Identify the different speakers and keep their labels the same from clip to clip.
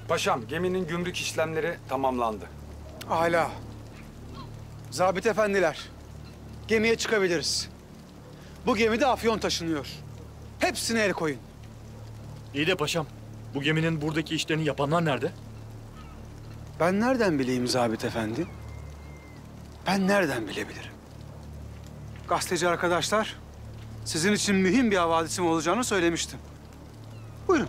Speaker 1: Paşam, geminin gümrük işlemleri tamamlandı.
Speaker 2: Âlâ. Zabit efendiler, gemiye çıkabiliriz. Bu gemide afyon taşınıyor. Hepsine el koyun.
Speaker 3: İyi de paşam, bu geminin buradaki işlerini yapanlar nerede?
Speaker 2: Ben nereden bileyim Zabit efendi? Ben nereden bilebilirim? Gazeteci arkadaşlar, sizin için mühim bir havadisim olacağını söylemiştim. Buyurun.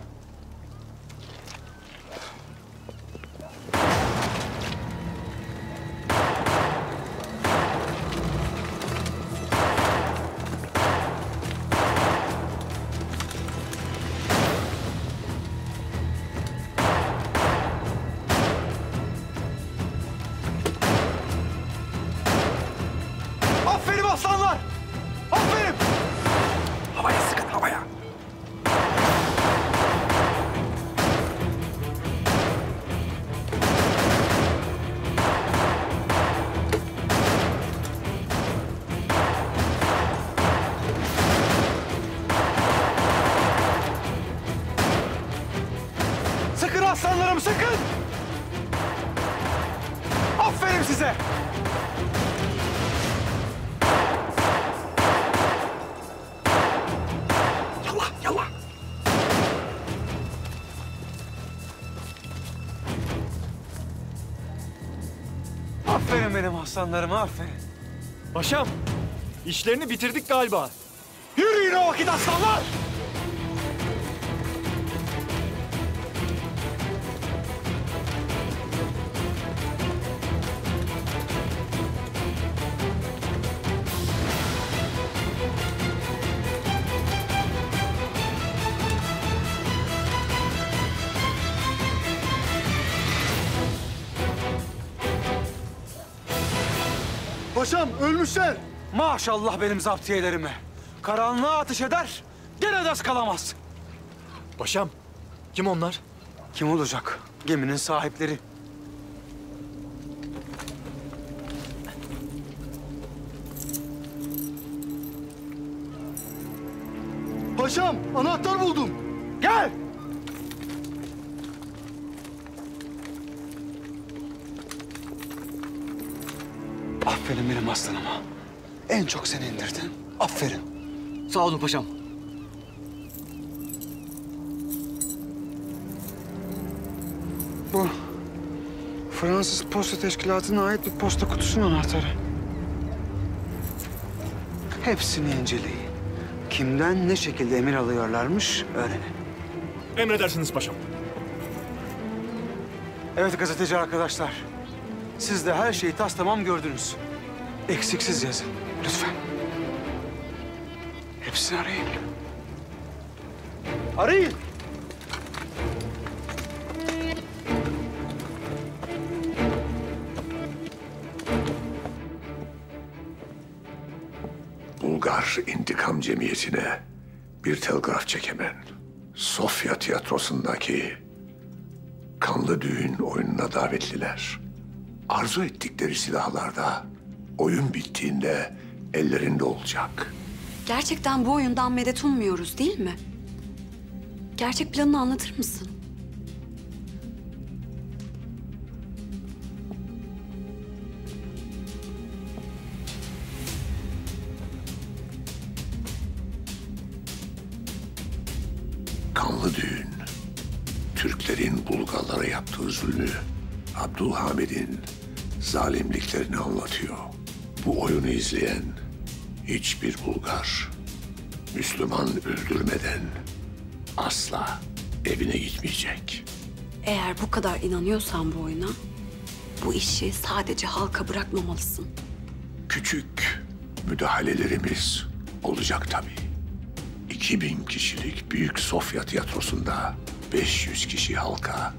Speaker 2: Aferin aslanlar! Aferin!
Speaker 1: Havaya sıkın, havaya.
Speaker 2: Sıkın aslanlarım, sıkın! Aferin size!
Speaker 1: Yallah, yallah.
Speaker 2: Aferin benim aslanlarım, aferin.
Speaker 3: Paşam, işlerini bitirdik galiba.
Speaker 2: Yürüyün o vakit aslanlar! Paşam ölmüşler. Maşallah benim zaptiyelerime. Karanlığa ateş eder, gene de kalamaz.
Speaker 3: Paşam, kim onlar?
Speaker 2: Kim olacak? Geminin sahipleri. Paşam, anahtar buldum. Gel! Aferin benim aslanıma. En çok sen indirdin. Aferin.
Speaker 4: Sağ olun paşam.
Speaker 2: Bu Fransız Posta Teşkilatı'na ait bir posta kutusunun anahtarı. Hepsini inceleyin. Kimden ne şekilde emir alıyorlarmış öğrenin.
Speaker 3: Emredersiniz paşam.
Speaker 2: Evet gazeteci arkadaşlar. Siz de her şeyi tamam gördünüz. Eksiksiz yazın lütfen. Hepsini arayın. Arayın.
Speaker 5: Bulgar İntikam Cemiyeti'ne bir telgraf çek hemen. Sofya tiyatrosundaki kanlı düğün oyununa davetliler. Arzu ettikleri silahlar da oyun bittiğinde ellerinde olacak.
Speaker 6: Gerçekten bu oyundan medet ummuyoruz değil mi? Gerçek planını anlatır mısın?
Speaker 5: Kanlı düğün, Türklerin Bulgarlara yaptığı zulmü, Abdülhamid'in zalimliklerini anlatıyor. Bu oyunu izleyen hiçbir Bulgar Müslüman öldürmeden asla evine gitmeyecek.
Speaker 6: Eğer bu kadar inanıyorsan bu oyuna, bu işi sadece halka bırakmamalısın.
Speaker 5: Küçük müdahalelerimiz olacak tabii. 2000 kişilik Büyük Sofya Tiyatrosu'nda 500 kişi halka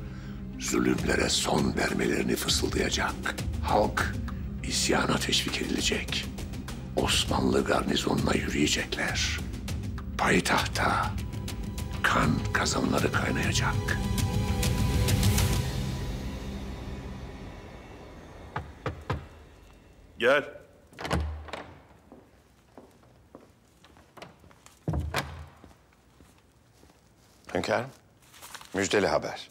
Speaker 5: zulümlere son vermelerini fısıldayacak. Halk isyana teşvik edilecek. Osmanlı garnizonuna yürüyecekler. Payitahta kan kazanları kaynayacak.
Speaker 7: Gel.
Speaker 8: Hünkârım, müjdeli haber.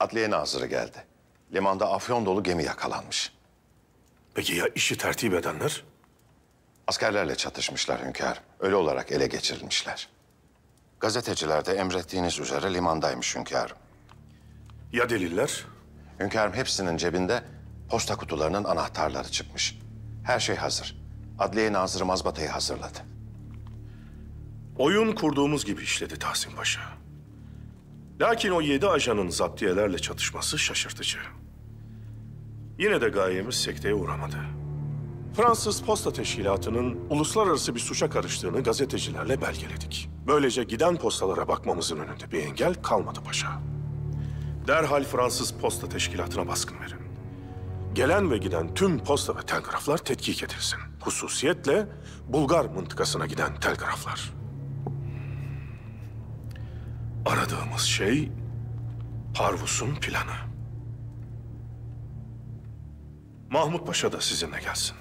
Speaker 4: Adliye nazırı geldi. Limanda afyon dolu gemi yakalanmış.
Speaker 7: Peki ya işi tertip edenler?
Speaker 4: Askerlerle çatışmışlar hünkârım. Ölü olarak ele geçirilmişler. Gazeteciler de emrettiğiniz üzere limandaymış hünkârım.
Speaker 7: Ya deliller?
Speaker 4: Hünkârım hepsinin cebinde posta kutularının anahtarları çıkmış. Her şey hazır. Adliye nazırı mazbatayı hazırladı.
Speaker 7: Oyun kurduğumuz gibi işledi Tahsin Paşa. Lakin o 7 ajanın zaptiyelerle çatışması şaşırtıcı. Yine de gayemiz sekteye uğramadı. Fransız Posta Teşkilatı'nın uluslararası bir suça karıştığını gazetecilerle belgeledik. Böylece giden postalara bakmamızın önünde bir engel kalmadı paşa. Derhal Fransız Posta Teşkilatı'na baskın verin. Gelen ve giden tüm posta ve telgraflar tetkik edilsin. Hususiyetle Bulgar mıntıkasına giden telgraflar. Aradığımız şey Parvus'un planı. Mahmut Paşa da sizinle gelsin.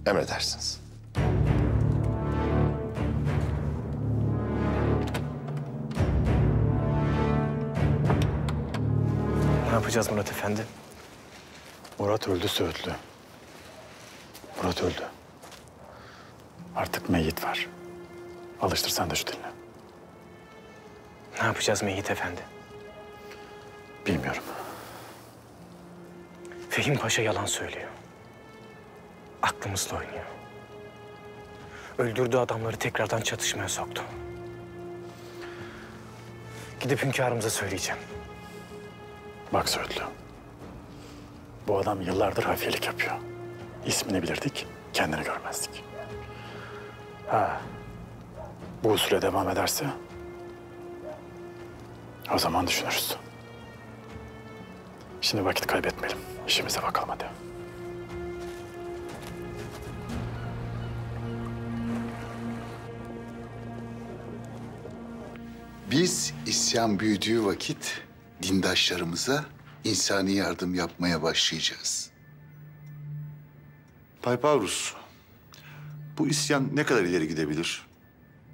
Speaker 4: Emredersiniz.
Speaker 8: Ne yapacağız Murat Efendi?
Speaker 9: Murat öldü Söğütlü. Murat öldü. Artık meyyit var. Alıştır sen de şu diline.
Speaker 8: Ne yapacağız Mehit Efendi?
Speaker 9: Bilmiyorum.
Speaker 8: Fehim Paşa yalan söylüyor. Aklımızla oynuyor. Öldürdüğü adamları tekrardan çatışmaya soktu. Gidip hünkârımıza söyleyeceğim.
Speaker 9: Bak Söğütlü. Bu adam yıllardır hafiyelik yapıyor. İsmini bilirdik, kendini görmezdik. Bu usule devam ederse o zaman düşünürüz. Şimdi vakit kaybetmeyelim. İşimize bakalım hadi.
Speaker 10: Biz isyan büyüdüğü vakit dindaşlarımıza insani yardım yapmaya başlayacağız.
Speaker 11: Paypavrus, bu isyan ne kadar ileri gidebilir?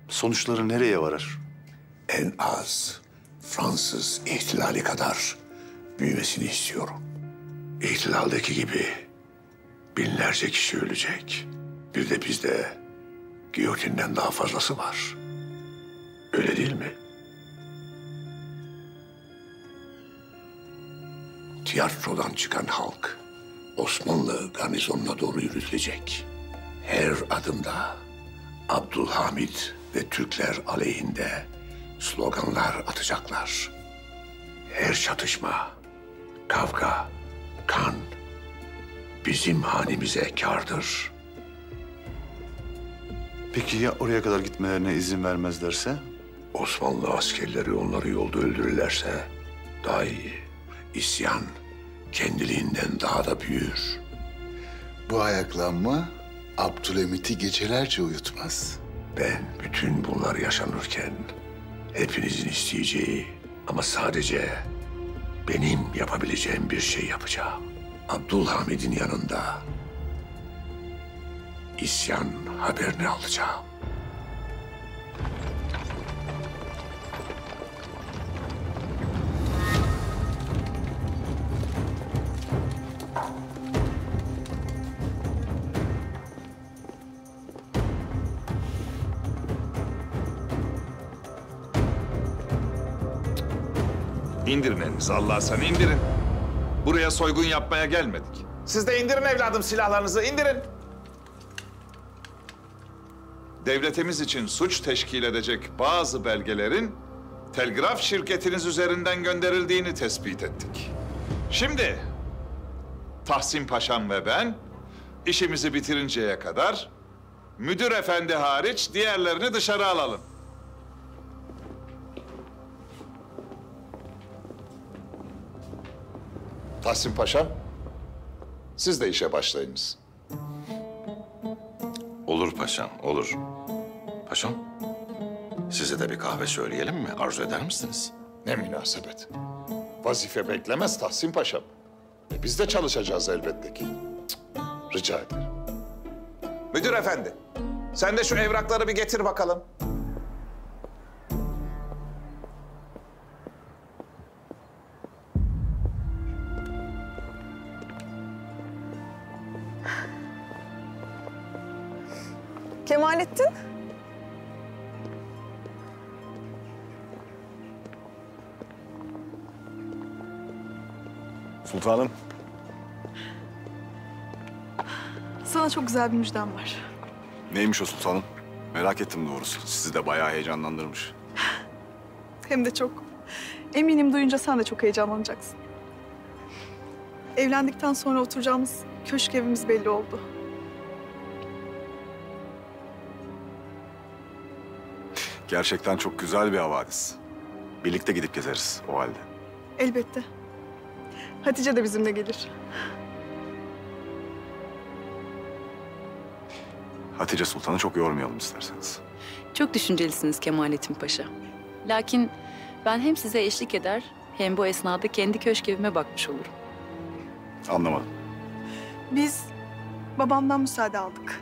Speaker 11: Sonuçları nereye varır?
Speaker 5: En az Fransız ihtilali kadar büyümesini istiyorum. İhtilaldeki gibi binlerce kişi ölecek. Bir de bizde giyotinden daha fazlası var. Öyle değil mi? Tiyatrodan çıkan halk Osmanlı garnizonuna doğru yürütülecek. Her adımda Abdülhamit ve Türkler aleyhinde sloganlar atacaklar. Her çatışma, kavga, kan bizim hanemize kârdır.
Speaker 11: Peki ya oraya kadar gitmelerine izin vermezlerse?
Speaker 5: Osmanlı askerleri onları yolda öldürürlerse daha iyi. İsyan kendiliğinden daha da büyür.
Speaker 10: Bu ayaklanma Abdülhamit'i gecelerce uyutmaz.
Speaker 5: Ben bütün bunlar yaşanırken hepinizin isteyeceği ama sadece benim yapabileceğim bir şey yapacağım. Abdülhamid'in yanında isyan haberini alacağım.
Speaker 12: İndirin elinizi Allah sen indirin. Buraya soygun yapmaya gelmedik.
Speaker 13: Siz de indirin evladım silahlarınızı, indirin.
Speaker 12: Devletimiz için suç teşkil edecek bazı belgelerin telgraf şirketiniz üzerinden gönderildiğini tespit ettik. Şimdi Tahsin Paşam ve ben işimizi bitirinceye kadar müdür efendi hariç diğerlerini dışarı alalım. Tahsin Paşam, siz de işe başlayınız.
Speaker 4: Olur paşam, olur. Paşam, size de bir kahve söyleyelim mi? Arzu eder misiniz?
Speaker 12: Ne münasebet. Vazife beklemez Tahsin Paşam. Biz de çalışacağız elbette ki. Cık, rica ederim.
Speaker 13: Müdür efendi, sen de şu evrakları bir getir bakalım.
Speaker 14: Kemalettin?
Speaker 15: Sultanım.
Speaker 14: Sana çok güzel bir müjdem var.
Speaker 15: Neymiş o sultanım? Merak ettim doğrusu. Sizi de bayağı heyecanlandırmış.
Speaker 14: Hem de çok. Eminim duyunca sen de çok heyecanlanacaksın. Evlendikten sonra oturacağımız köşk evimiz belli oldu.
Speaker 15: Gerçekten çok güzel bir havadis. Birlikte gidip gezeriz o halde.
Speaker 14: Elbette. Hatice de bizimle gelir.
Speaker 15: Hatice Sultan'ı çok yormayalım isterseniz.
Speaker 16: Çok düşüncelisiniz Kemalettin Paşa. Lakin ben hem size eşlik eder hem bu esnada kendi köşk evime bakmış olurum.
Speaker 15: Anlamadım.
Speaker 14: Biz babamdan müsaade aldık.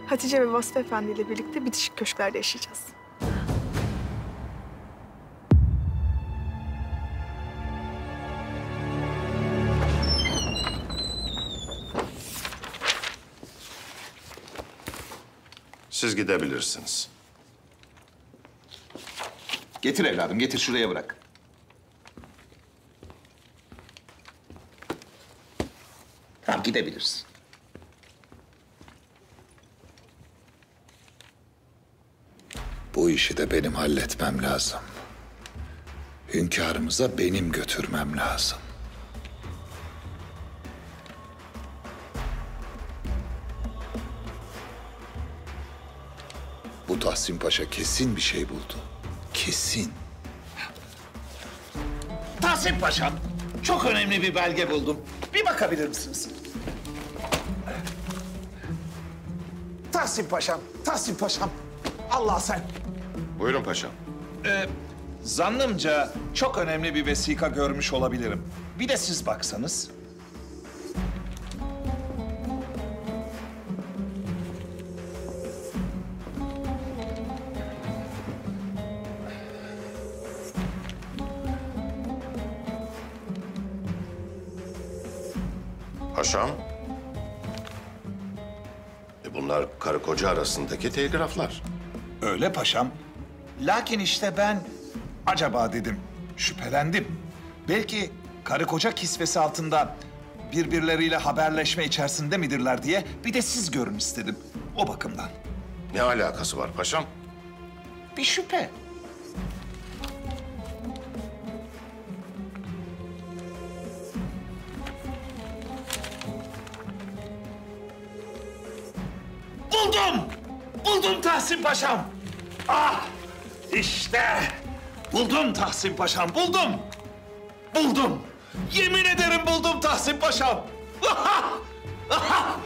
Speaker 14: Hatice ve Vasfi Efendi ile birlikte bitişik köşklerde yaşayacağız.
Speaker 4: Siz gidebilirsiniz.
Speaker 13: Getir evladım, getir şuraya bırak. Tamam, gidebilirsin.
Speaker 10: Bu işi de benim halletmem lazım. Hünkârımıza benim götürmem lazım. Bu Tahsin Paşa kesin bir şey buldu. Kesin.
Speaker 13: Tahsin Paşam, çok önemli bir belge buldum. Bir bakabilir misiniz? Tahsin Paşam, Tahsin Paşam. Allah sen.
Speaker 4: Buyurun paşam.
Speaker 13: Zannımca çok önemli bir vesika görmüş olabilirim. Bir de siz baksanız.
Speaker 4: Paşam. Bunlar karı koca arasındaki telgraflar.
Speaker 13: Öyle paşam. Lakin işte ben acaba dedim, şüphelendim. Belki karı koca kisvesi altında birbirleriyle haberleşme içerisinde midirler diye bir de siz görün istedim. O bakımdan.
Speaker 4: Ne alakası var paşam?
Speaker 13: Bir şüphe. Buldum! Buldum Tahsin Paşam! Ah! İşte! Buldum Tahsin Paşam, buldum! Buldum! Yemin ederim buldum Tahsin Paşam! Aha! Aha!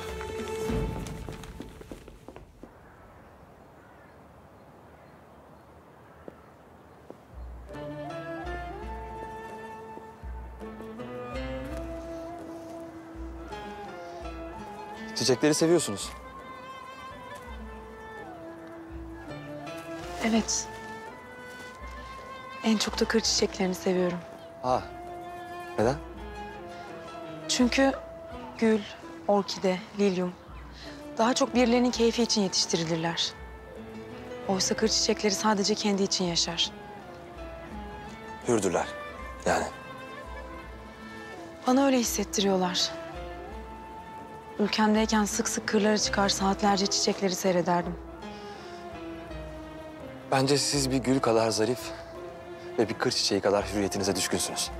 Speaker 17: Çiçekleri seviyorsunuz.
Speaker 18: Evet. En çok da kır çiçeklerini seviyorum.
Speaker 17: Ha. Neden?
Speaker 18: Çünkü gül, orkide, lilyum daha çok birilerinin keyfi için yetiştirilirler. Oysa kır çiçekleri sadece kendi için yaşar.
Speaker 17: Hürdürler. Yani.
Speaker 18: Bana öyle hissettiriyorlar. Ülkemdeyken sık sık kırlara çıkar saatlerce çiçekleri seyrederdim.
Speaker 17: Bence siz bir gül kadar zarif ve bir kır çiçeği kadar hürriyetinize düşkünsünüz.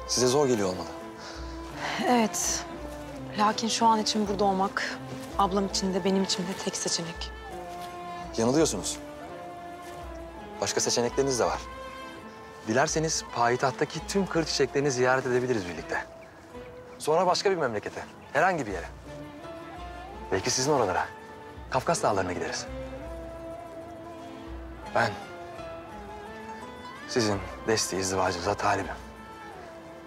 Speaker 17: Size zor geliyor olmalı.
Speaker 18: Evet. Lakin şu an için burada olmak ablam için de benim için de tek seçenek.
Speaker 17: Yanılıyorsunuz. Başka seçenekleriniz de var. Dilerseniz payitahttaki tüm kır çiçeklerini ziyaret edebiliriz birlikte. Sonra başka bir memlekete, herhangi bir yere. Belki sizin oralara, Kafkas dağlarına gideriz. Ben sizin desteği izdivacınıza talibim.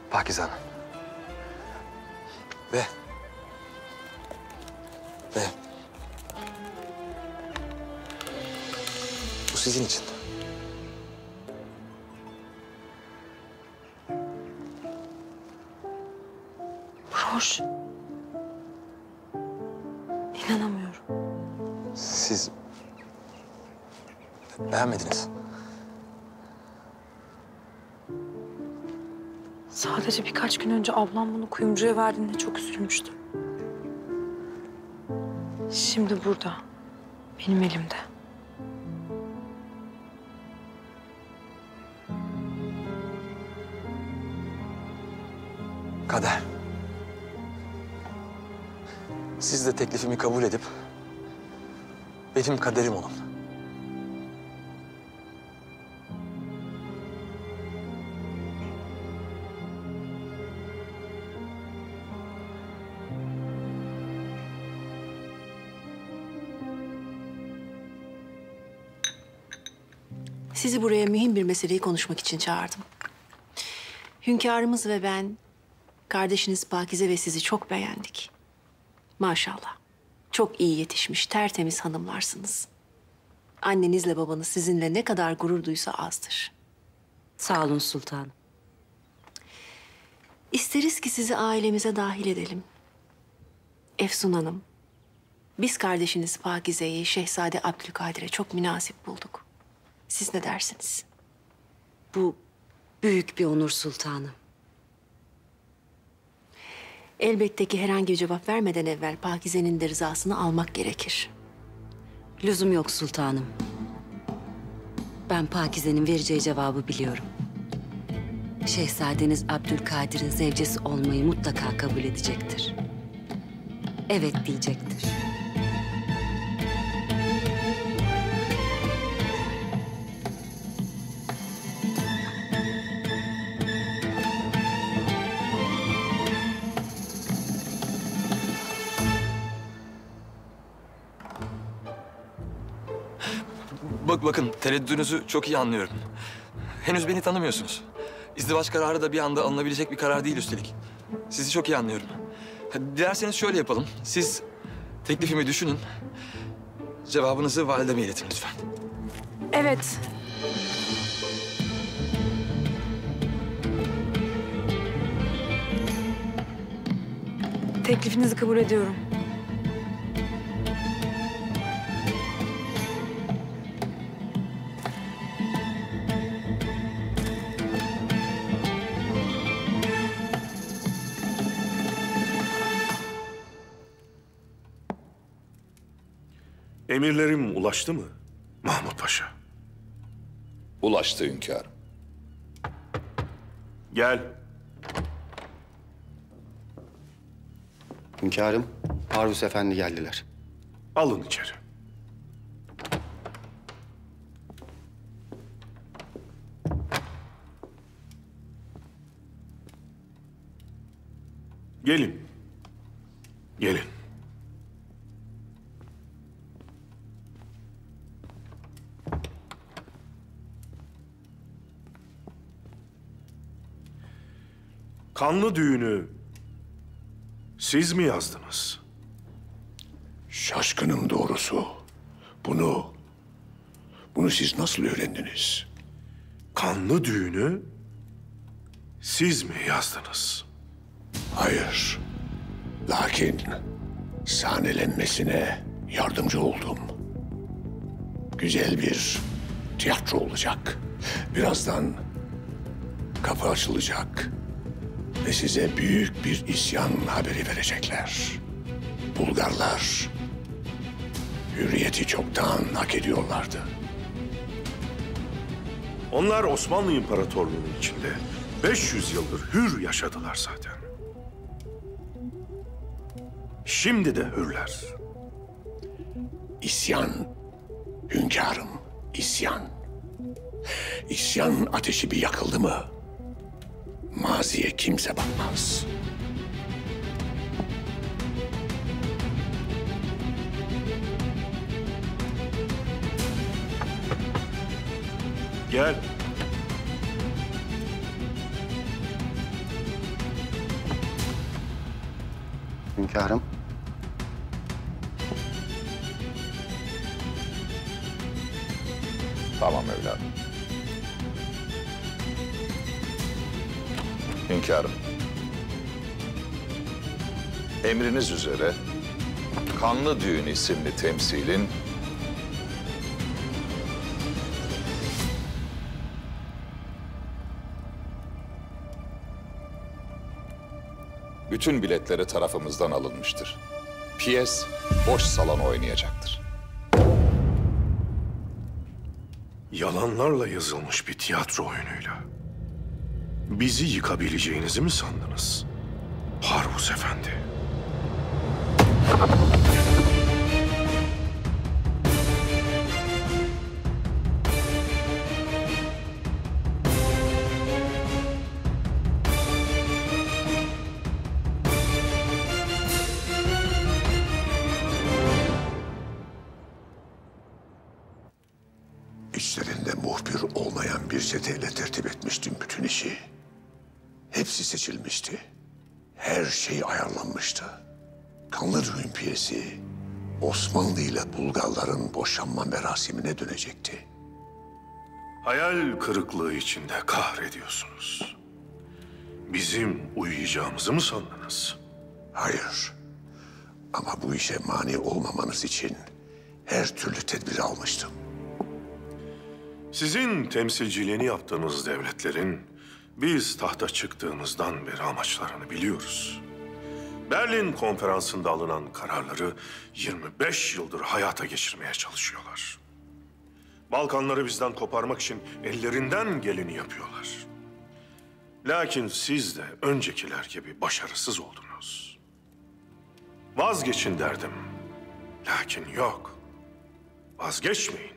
Speaker 17: Pakize Hanım. Ve bu sizin için.
Speaker 18: Roş.
Speaker 17: Siz beğenmediniz.
Speaker 18: Sadece birkaç gün önce ablam bunu kuyumcuya verdiğinde çok üzülmüştüm. Şimdi burada, benim elimde.
Speaker 17: Kader. Siz de teklifimi kabul edip benim kaderim olun.
Speaker 19: Sizi buraya mühim bir meseleyi konuşmak için çağırdım. Hünkârımız ve ben, kardeşiniz Pakize ve sizi çok beğendik. Maşallah. Çok iyi yetişmiş, tertemiz hanımlarsınız. Annenizle babanız sizinle ne kadar gurur duysa azdır.
Speaker 20: Sağ olun sultanım.
Speaker 19: İsteriz ki sizi ailemize dahil edelim. Efsun Hanım, biz kardeşiniz Pakize'yi Şehzade Abdülkadir'e çok münasip bulduk. Siz ne dersiniz?
Speaker 20: Bu büyük bir onur sultanım.
Speaker 19: Elbette ki herhangi bir cevap vermeden evvel Pakize'nin de rızasını almak gerekir.
Speaker 20: Lüzum yok sultanım. Ben Pakize'nin vereceği cevabı biliyorum. Şehzadeniz Abdülkadir'in zevcesi olmayı mutlaka kabul edecektir. Evet diyecektir.
Speaker 17: Bakın tereddüdünüzü çok iyi anlıyorum. Henüz beni tanımıyorsunuz. İzdivaç kararı da bir anda alınabilecek bir karar değil üstelik. Sizi çok iyi anlıyorum. Dilerseniz şöyle yapalım. Siz teklifimi düşünün. Cevabınızı valideme iletin lütfen.
Speaker 18: Evet. Teklifinizi kabul ediyorum.
Speaker 7: Emirlerim ulaştı mı Mahmut Paşa?
Speaker 5: Ulaştı hünkârım.
Speaker 7: Gel.
Speaker 21: Hünkârım, Parvus Efendi geldiler.
Speaker 7: Alın içeri. Gelin. Gelin. Kanlı düğünü siz mi yazdınız?
Speaker 5: Şaşkınım doğrusu. Bunu siz nasıl öğrendiniz?
Speaker 7: Kanlı düğünü siz mi yazdınız?
Speaker 5: Hayır. Lakin sahnelenmesine yardımcı oldum. Güzel bir tiyatro olacak. Birazdan kapı açılacak. Ve size büyük bir isyan haberi verecekler. Bulgarlar hürriyeti çoktan hak ediyorlardı.
Speaker 7: Onlar Osmanlı İmparatorluğu'nun içinde 500 yıldır hür yaşadılar zaten. Şimdi de hürler.
Speaker 5: İsyan, hünkârım, isyan. İsyan ateşi bir yakıldı mı, maziye kimse bakmaz.
Speaker 7: Gel.
Speaker 21: Hünkârım.
Speaker 12: Tamam evladım. Hünkârım. Emriniz üzere Kanlı Düğün isimli temsilin bütün biletleri tarafımızdan alınmıştır. Piyes boş salon oynayacaktır.
Speaker 7: Yalanlarla yazılmış bir tiyatro oyunuyla bizi yıkabileceğinizi mi sandınız? Parvus Efendi.
Speaker 5: İçlerinde muhbir olmayan bir çeteyle tertip etmiştim bütün işi. Hepsi seçilmişti. Her şey ayarlanmıştı. Kanlı düğün piyesi Osmanlı ile Bulgarların boşanma merasimine dönecekti.
Speaker 7: Hayal kırıklığı içinde kahrediyorsunuz. Bizim uyuyacağımızı mı sandınız?
Speaker 5: Hayır. Ama bu işe mani olmamanız için her türlü tedbiri almıştım.
Speaker 7: Sizin temsilciliğini yaptığınız devletlerin biz tahta çıktığımızdan beri amaçlarını biliyoruz. Berlin Konferansı'nda alınan kararları 25 yıldır hayata geçirmeye çalışıyorlar. Balkanları bizden koparmak için ellerinden geleni yapıyorlar. Lakin siz de öncekiler gibi başarısız oldunuz. Vazgeçin derdim. Lakin yok. Vazgeçmeyin.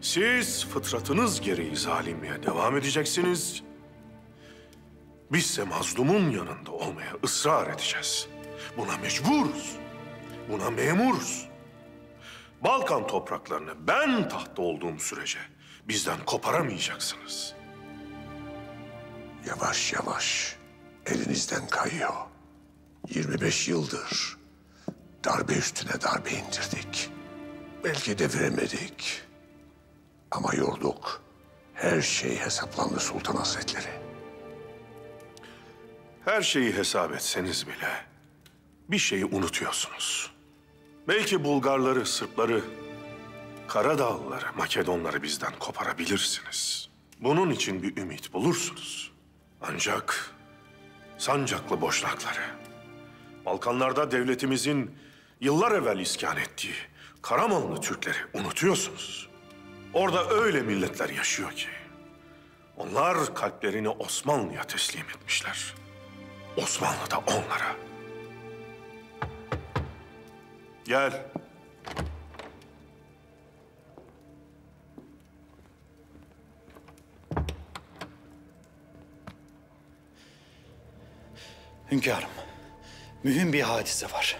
Speaker 7: Siz fıtratınız gereği zalimliğe devam edeceksiniz. Bizse mazlumun yanında olmaya ısrar edeceğiz. Buna mecburuz. Buna memuruz. Balkan topraklarını ben tahtta olduğum sürece bizden koparamayacaksınız.
Speaker 5: Yavaş yavaş elinizden kayıyor. 25 yıldır darbe üstüne darbe indirdik. Belki deviremedik. Ama yorduk. Her şey hesaplandı Sultan Hazretleri.
Speaker 7: Her şeyi hesap etseniz bile bir şeyi unutuyorsunuz. Belki Bulgarları, Sırpları, Karadağlıları, Makedonları bizden koparabilirsiniz. Bunun için bir ümit bulursunuz. Ancak Sancaklı Boşnakları, Balkanlarda devletimizin yıllar evvel iskan ettiği Karamanlı Türkleri unutuyorsunuz. Orada öyle milletler yaşıyor ki onlar kalplerini Osmanlı'ya teslim etmişler. Osmanlı da onlara. Gel.
Speaker 9: Hünkârım, mühim bir hadise var.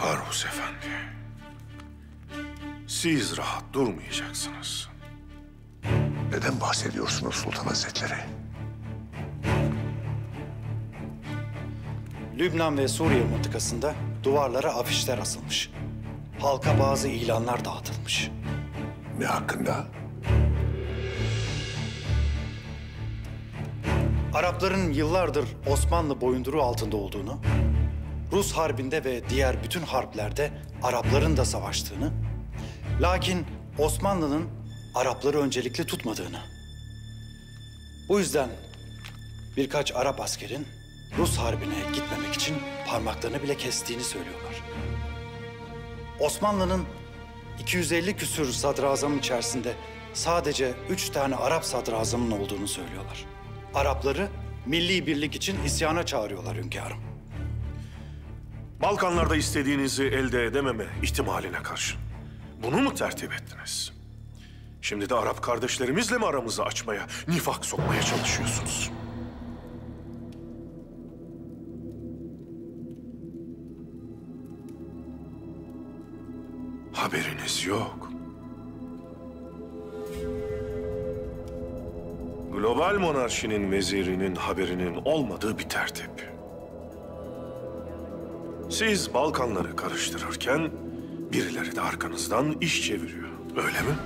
Speaker 7: Parvus Efendi, siz rahat durmayacaksınız.
Speaker 5: Neden bahsediyorsunuz Sultan Hazretleri?
Speaker 9: Lübnan ve Suriye mıntıkasında duvarlara afişler asılmış. Halka bazı ilanlar dağıtılmış.
Speaker 5: Ne hakkında?
Speaker 9: Arapların yıllardır Osmanlı boyunduruğu altında olduğunu, Rus Harbi'nde ve diğer bütün harplerde Arapların da savaştığını, lakin Osmanlı'nın Arapları öncelikli tutmadığını. Bu yüzden birkaç Arap askerin Rus Harbi'ne gitmemek için parmaklarını bile kestiğini söylüyorlar. Osmanlı'nın 250 küsür sadrazamın içerisinde sadece 3 tane Arap sadrazamın olduğunu söylüyorlar. Arapları milli birlik için isyana çağırıyorlar hünkârım.
Speaker 7: Balkanlarda istediğinizi elde edememe ihtimaline karşı bunu mu tertip ettiniz? Şimdi de Arap kardeşlerimizle mi aramızı açmaya, nifak sokmaya çalışıyorsunuz? Haberiniz yok. Global monarşinin vezirinin haberinin olmadığı bir tertip. Siz Balkanları karıştırırken birileri de arkanızdan iş çeviriyor. Öyle mi?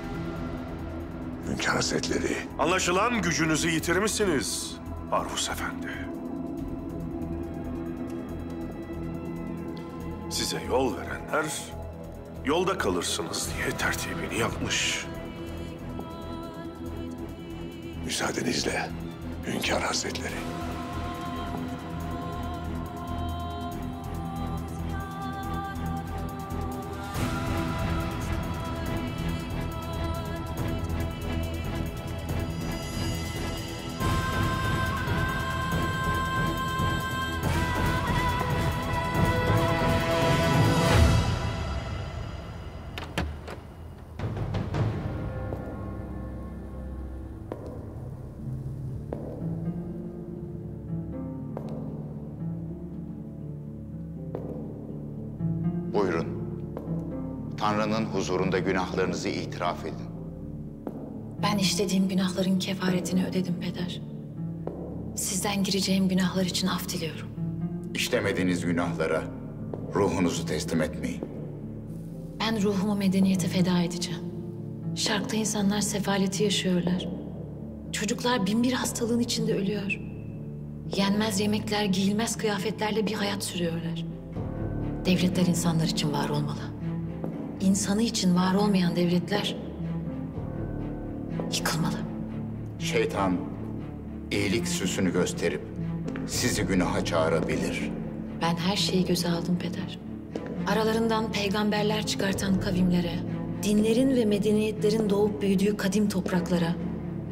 Speaker 5: Hünkâr Hazretleri.
Speaker 7: Anlaşılan gücünüzü yitirmişsiniz. Parvus Efendi. Size yol verenler yolda kalırsınız diye tertibini yapmış.
Speaker 5: Müsaadenizle Hünkâr Hazretleri.
Speaker 1: Buyurun. Tanrı'nın huzurunda günahlarınızı itiraf edin.
Speaker 22: Ben işlediğim günahların kefaretini ödedim peder. Sizden gireceğim günahlar için af diliyorum.
Speaker 1: İşlemediğiniz günahlara ruhunuzu teslim etmeyin.
Speaker 22: Ben ruhumu medeniyete feda edeceğim. Şarkta insanlar sefaleti yaşıyorlar. Çocuklar binbir hastalığın içinde ölüyor. Yenmez yemekler, giyilmez kıyafetlerle bir hayat sürüyorlar. Devletler insanlar için var olmalı. İnsanı için var olmayan devletler yıkılmalı.
Speaker 1: Şeytan iyilik süsünü gösterip sizi günaha çağırabilir.
Speaker 22: Ben her şeyi göze aldım peder. Aralarından peygamberler çıkartan kavimlere, dinlerin ve medeniyetlerin doğup büyüdüğü kadim topraklara,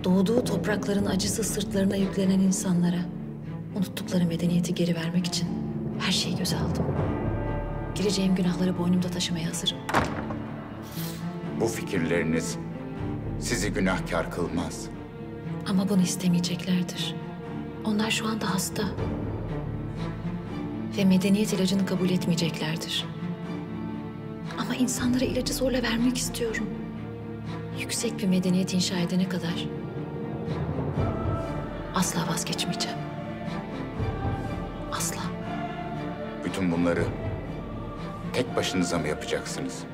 Speaker 22: doğduğu toprakların acısı sırtlarına yüklenen insanlara, unuttukları medeniyeti geri vermek için her şeyi göze aldım. Gireceğim günahları boynumda taşımaya hazırım.
Speaker 1: Bu fikirleriniz sizi günahkar kılmaz.
Speaker 22: Ama bunu istemeyeceklerdir. Onlar şu anda hasta. Ve medeniyet ilacını kabul etmeyeceklerdir. Ama insanlara ilacı zorla vermek istiyorum. Yüksek bir medeniyet inşa edene kadar asla vazgeçmeyeceğim. Asla.
Speaker 1: Bütün bunları tek başınıza mı yapacaksınız?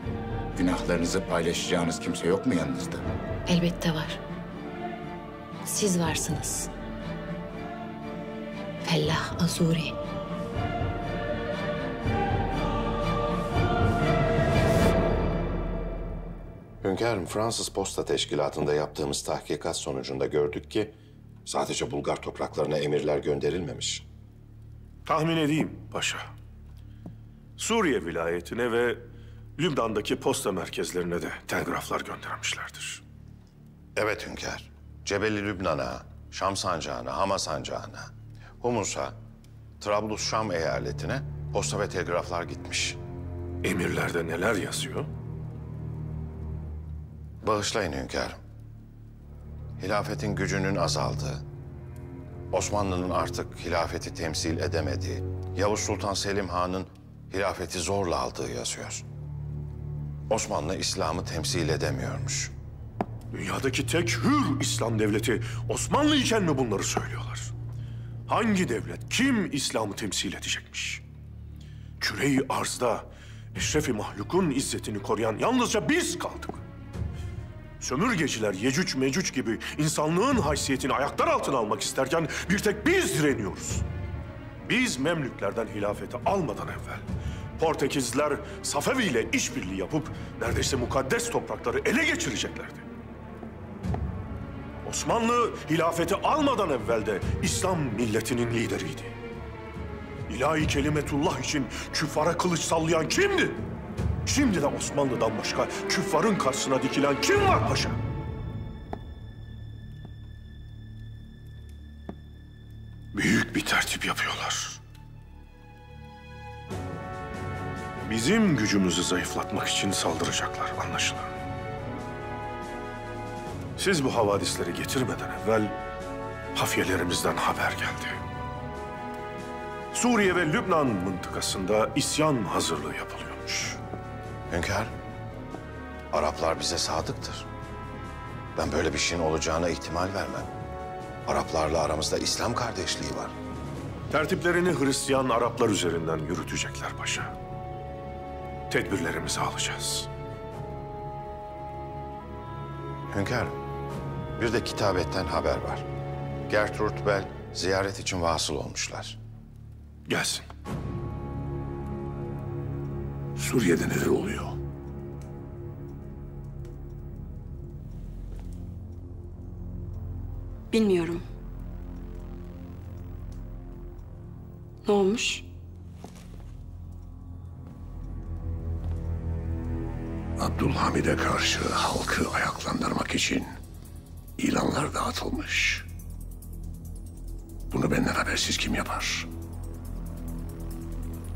Speaker 1: Günahlarınızı paylaşacağınız kimse yok mu yanınızda?
Speaker 22: Elbette var. Siz varsınız. Fellah Azuri.
Speaker 4: Hünkârım, Fransız Posta Teşkilatı'nda yaptığımız tahkikat sonucunda gördük ki sadece Bulgar topraklarına emirler gönderilmemiş.
Speaker 7: Tahmin edeyim paşa. Suriye vilayetine ve Lübnan'daki posta merkezlerine de telgraflar göndermişlerdir.
Speaker 4: Evet hünkâr. Cebeli Lübnan'a, Şam sancağına, Hama sancağına, Humus'a, Trablus-Şam eyaletine posta ve telgraflar gitmiş.
Speaker 7: Emirlerde neler yazıyor?
Speaker 4: Bağışlayın hünkârım. Hilafetin gücünün azaldığı, Osmanlı'nın artık hilafeti temsil edemediği, Yavuz Sultan Selim Han'ın hilafeti zorla aldığı yazıyor. Osmanlı İslam'ı temsil edemiyormuş.
Speaker 7: Dünyadaki tek hür İslam devleti Osmanlı iken mi bunları söylüyorlar? Hangi devlet, kim İslam'ı temsil edecekmiş? Küre-i arzda eşref-i mahlukun izzetini koruyan yalnızca biz kaldık. Sömürgeciler Yecüc Mecüc gibi insanlığın haysiyetini ayaklar altına almak isterken bir tek biz direniyoruz. Biz Memlüklerden hilafeti almadan evvel Portekizliler Safevi ile işbirliği yapıp neredeyse mukaddes toprakları ele geçireceklerdi. Osmanlı hilafeti almadan evvel de İslam milletinin lideriydi. İlahi kelimetullah için küffara kılıç sallayan kimdi? Şimdi de Osmanlı'dan başka küffarın karşısına dikilen kim var paşa? Büyük bir tertip yapıyorlar. Bizim gücümüzü zayıflatmak için saldıracaklar anlaşılan. Siz bu havadisleri getirmeden evvel hafiyelerimizden haber geldi. Suriye ve Lübnan mıntıkasında isyan hazırlığı yapılıyormuş.
Speaker 4: Hünkâr, Araplar bize sadıktır. Ben böyle bir şeyin olacağına ihtimal vermem. Araplarla aramızda İslam kardeşliği var.
Speaker 7: Tertiplerini Hristiyan Araplar üzerinden yürütecekler paşa. Tedbirlerimizi alacağız.
Speaker 4: Hünkârım, bir de kitabetten haber var. Gertrud Bell Ziyaret için vasıl olmuşlar.
Speaker 7: Gelsin.
Speaker 5: Suriye'de neler oluyor?
Speaker 6: Bilmiyorum. Ne olmuş?
Speaker 5: Abdülhamid'e karşı halkı ayaklandırmak için ilanlar dağıtılmış. Bunu benden habersiz kim yapar?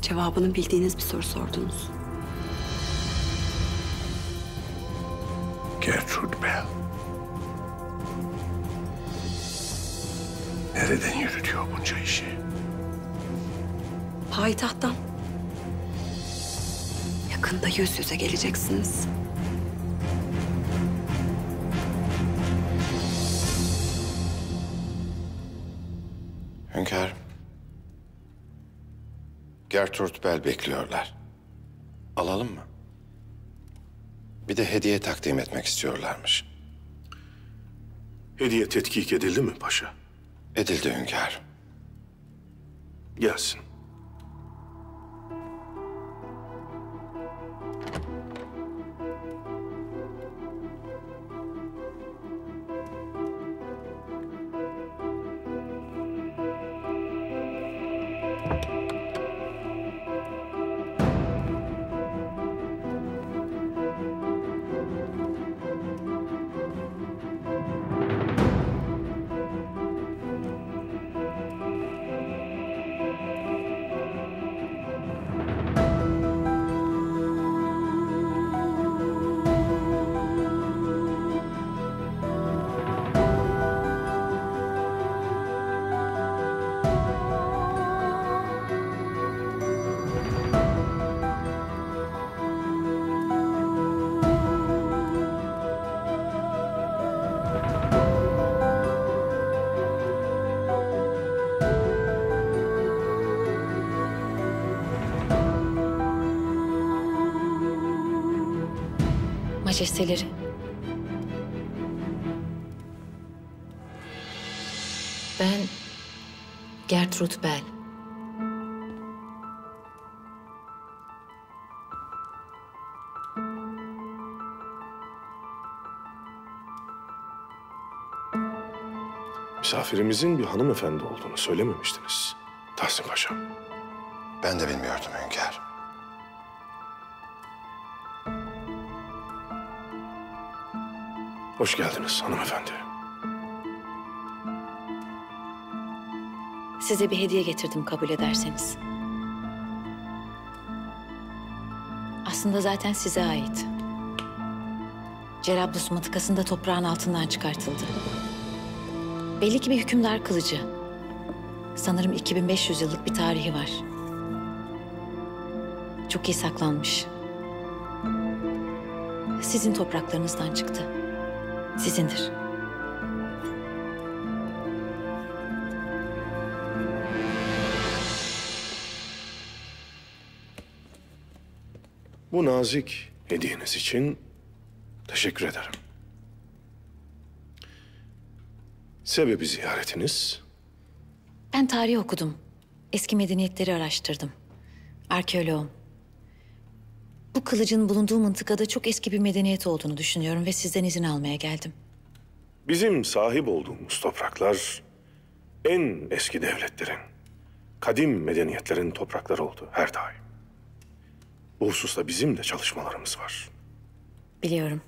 Speaker 6: Cevabını bildiğiniz bir soru sordunuz.
Speaker 5: Gertrude Bell. Nereden yürütüyor bunca işi?
Speaker 6: Payitahttan. Yakında yüz yüze geleceksiniz.
Speaker 4: Hünkârım. Gertrude Bell bekliyorlar. Alalım mı? Bir de hediye takdim etmek istiyorlarmış.
Speaker 7: Hediye tetkik edildi mi paşa?
Speaker 4: Edildi hünkârım.
Speaker 7: Gelsin.
Speaker 22: Majesteleri. Ben Gertrude Bell.
Speaker 7: Misafirimizin bir hanımefendi olduğunu söylememiştiniz Tahsin Paşa.
Speaker 4: Ben de bilmiyordum hünkârım.
Speaker 7: Hoş geldiniz hanımefendi.
Speaker 22: Size bir hediye getirdim kabul ederseniz. Aslında zaten size ait. Cerablus mıntıkasında toprağın altından çıkartıldı. Belli ki bir hükümdar kılıcı. Sanırım 2500 yıllık bir tarihi var. Çok iyi saklanmış. Sizin topraklarınızdan çıktı. Sizindir.
Speaker 7: Bu nazik hediyeniz için teşekkür ederim. Sebebi ziyaretiniz?
Speaker 22: Ben tarih okudum. Eski medeniyetleri araştırdım. Arkeoloğum. Bu kılıcın bulunduğu mıntıkada çok eski bir medeniyet olduğunu düşünüyorum ve sizden izin almaya geldim.
Speaker 7: Bizim sahip olduğumuz topraklar en eski devletlerin, kadim medeniyetlerin toprakları oldu her daim. Bu hususta bizim de çalışmalarımız var.
Speaker 22: Biliyorum.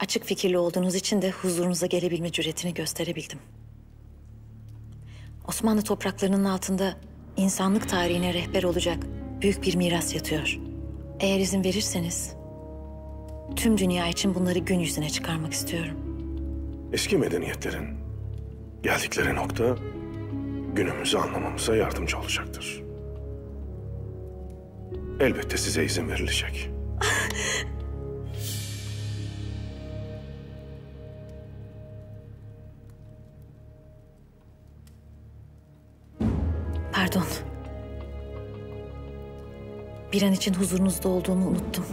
Speaker 22: Açık fikirli olduğunuz için de huzurunuza gelebilme cüretini gösterebildim. Osmanlı topraklarının altında insanlık tarihine rehber olacak büyük bir miras yatıyor. Eğer izin verirseniz tüm dünya için bunları gün yüzüne çıkarmak istiyorum.
Speaker 7: Eski medeniyetlerin geldikleri nokta günümüzü anlamamıza yardımcı olacaktır. Elbette size izin verilecek.
Speaker 22: Pardon. Bir an için huzurunuzda olduğumu unuttum.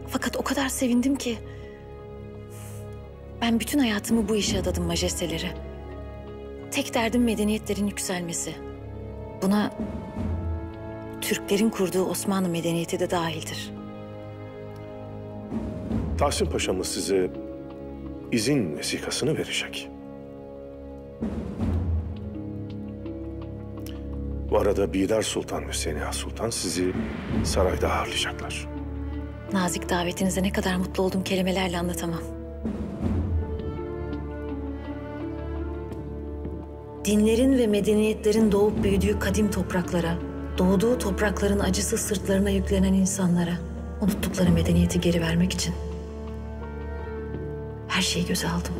Speaker 22: Fakat o kadar sevindim ki... Ben bütün hayatımı bu işe adadım majesteleri. tek derdim medeniyetlerin yükselmesi. Buna Türklerin kurduğu Osmanlı medeniyeti de dahildir.
Speaker 7: Tahsin Paşa'mız size izin vesikasını verecek. Bu arada Bidar Sultan ve Seniha Sultan sizi sarayda ağırlayacaklar.
Speaker 22: Nazik davetinize ne kadar mutlu olduğum kelimelerle anlatamam. Dinlerin ve medeniyetlerin doğup büyüdüğü kadim topraklara, doğduğu toprakların acısı sırtlarına yüklenen insanlara unuttukları medeniyeti geri vermek için her şeyi göze aldım.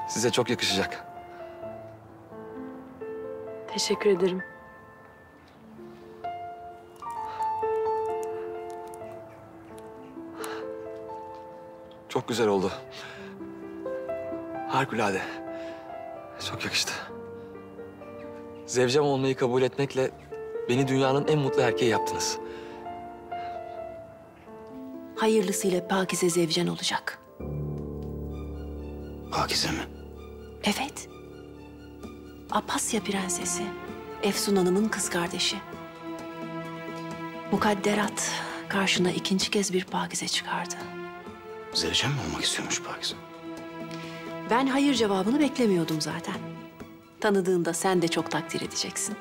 Speaker 17: Size çok yakışacak.
Speaker 18: Teşekkür ederim.
Speaker 17: Çok güzel oldu. Harikulade. Çok yakıştı. Zevcem olmayı kabul etmekle beni dünyanın en mutlu erkeği yaptınız.
Speaker 19: Hayırlısıyla Pakize zevcen olacak.
Speaker 21: Pakize mi?
Speaker 19: Evet. Apasya Prensesi. Efsun Hanım'ın kız kardeşi. Mukadderat karşına ikinci kez bir Pakize çıkardı.
Speaker 21: Zevcem mi olmak istiyormuş Pakize?
Speaker 19: Ben hayır cevabını beklemiyordum zaten. Tanıdığında sen de çok takdir edeceksin.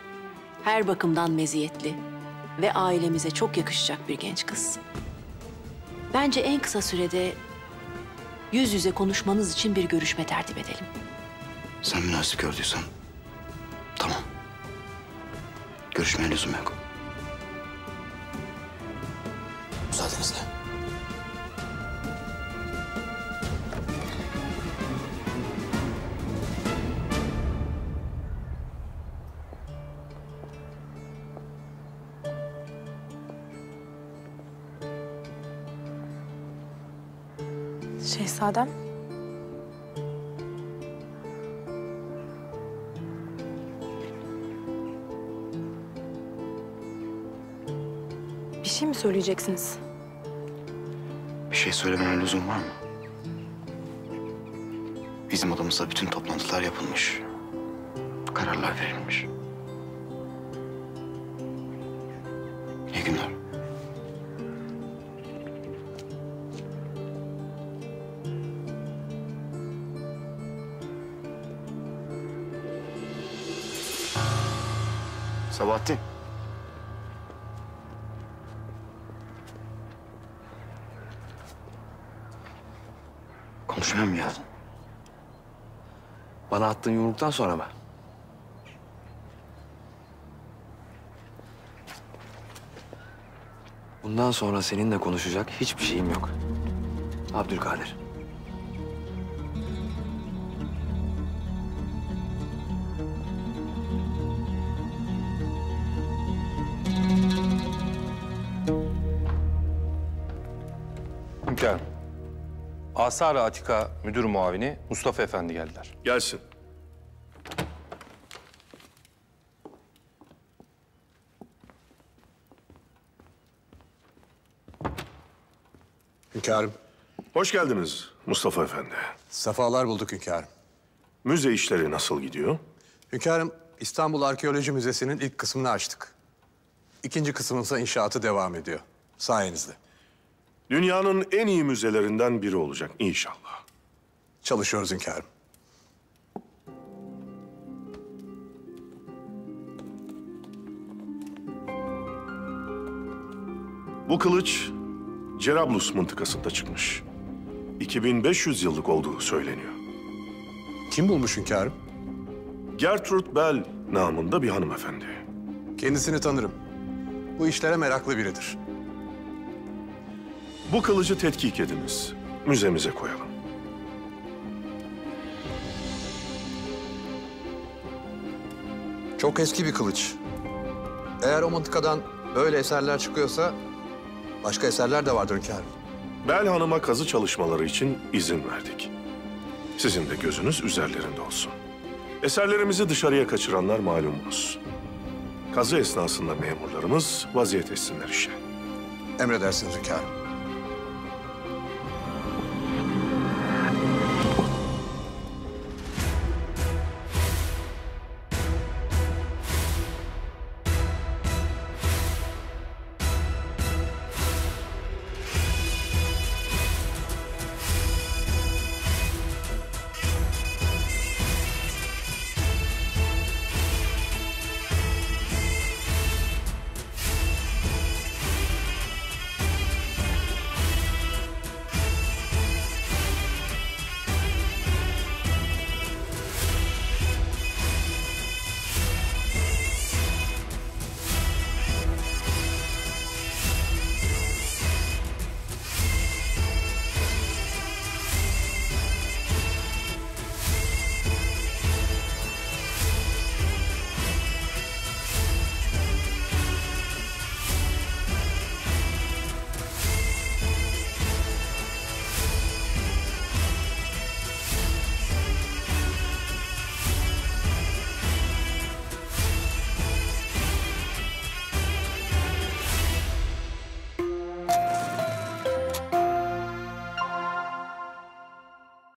Speaker 19: Her bakımdan meziyetli ve ailemize çok yakışacak bir genç kız. Bence en kısa sürede yüz yüze konuşmanız için bir görüşme tertip edelim.
Speaker 21: Sen münasip gördüysen tamam. Görüşmeye lüzum yok. Müsaadenizle.
Speaker 18: Şehzadem. Bir şey mi söyleyeceksiniz?
Speaker 21: Bir şey söylemene lüzum var mı? Bizim odamızda bütün toplantılar yapılmış. Kararlar verilmiş. İyi günler. Sabahattin. Konuşmaya mı geldin?
Speaker 17: Bana attığın yumruktan sonra mı? Bundan sonra seninle konuşacak hiçbir şeyim yok. Abdülkadir.
Speaker 2: Hünkârım, Asar-ı Atika Müdür Muavini Mustafa Efendi geldiler.
Speaker 7: Gelsin.
Speaker 3: Hünkârım.
Speaker 7: Hoş geldiniz Mustafa Efendi.
Speaker 3: Safalar bulduk hünkârım.
Speaker 7: Müze işleri nasıl gidiyor?
Speaker 3: Hünkârım, İstanbul Arkeoloji Müzesi'nin ilk kısmını açtık. İkinci kısmın ise inşaatı devam ediyor. Sayenizde.
Speaker 7: Dünyanın en iyi müzelerinden biri olacak inşallah.
Speaker 3: Çalışıyoruz hünkârım.
Speaker 7: Bu kılıç Cerablus mıntıkasında çıkmış. 2500 yıllık olduğu söyleniyor.
Speaker 3: Kim bulmuş hünkârım?
Speaker 7: Gertrude Bell namında bir hanımefendi.
Speaker 3: Kendisini tanırım. Bu işlere meraklı biridir.
Speaker 7: Bu kılıcı tetkik ediniz. Müzemize koyalım.
Speaker 3: Çok eski bir kılıç. Eğer o mıntıkadan böyle eserler çıkıyorsa başka eserler de vardır hünkârım.
Speaker 7: Bel Hanım'a kazı çalışmaları için izin verdik. Sizin de gözünüz üzerlerinde olsun. Eserlerimizi dışarıya kaçıranlar malumunuz. Kazı esnasında memurlarımız vaziyet etsinler işe.
Speaker 3: Emredersiniz hünkârım.